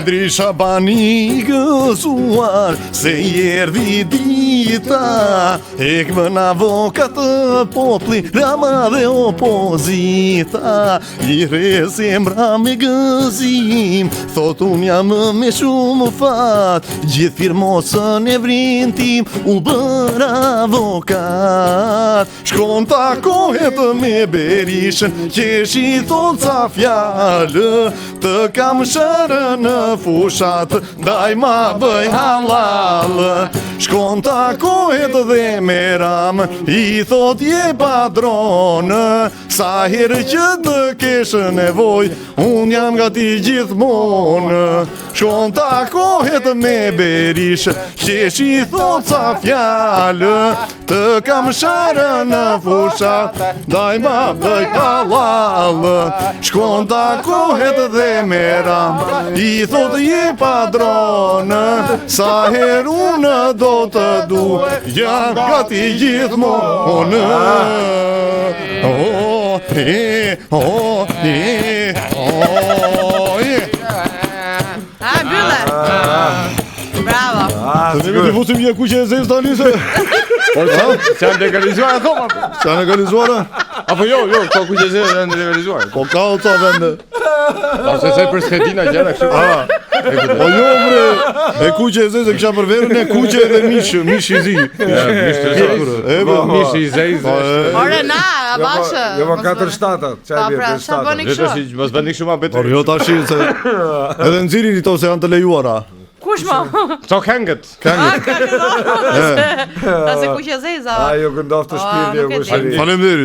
Endri Shabani gëzuar se erdhi dita, ekmën avokat të popli, rama dhe opozita, i rezemra me gëzim, thot unë jam me shumë fat, gjithë firmosën e vrin tim, u bër avokat. Shkon takohet me Berishën, qesh i thot ca fjallë, të kam shërën në fushat, daj ma bëj halal. Shkon takohet dhe me Ram, i thot je padron, sa herë që të kesh nevoj, unë jam gati gjithmonë. Shkon takohet me Berishë, qesh i thot ca fjallë, të kam shërën në fushat, daj ma bëj halal. Shkon takohet dhe me Ram, i thot je padron, sa herë unë do të du, jam gati gjithmonë. Bylle! Bravo! Të neve të fusim një kuqe e zezë tani se... Se janë legalizuar akoma? Se janë legalizuar? Apo jo, ka kuqe e zezë janë legalizuar. Po ka o ca vende. Se se për skedina gjera kështu. Po jo bre, e kuqe e zezë e kisha për verën e kuqe edhe mish i zi. Mish i zezë. Ore na, a bashë. Jo më 4-7. Pa pra, sa bëni kështu? Mos bëni kështu ma betë. Por jo tash se edhe nxirin i to se janë të lejuara. Kush ma? Këto këngët. Nëse kuqe zeza. Ajo këndoft të shpirti e kushëri. Faleminderit.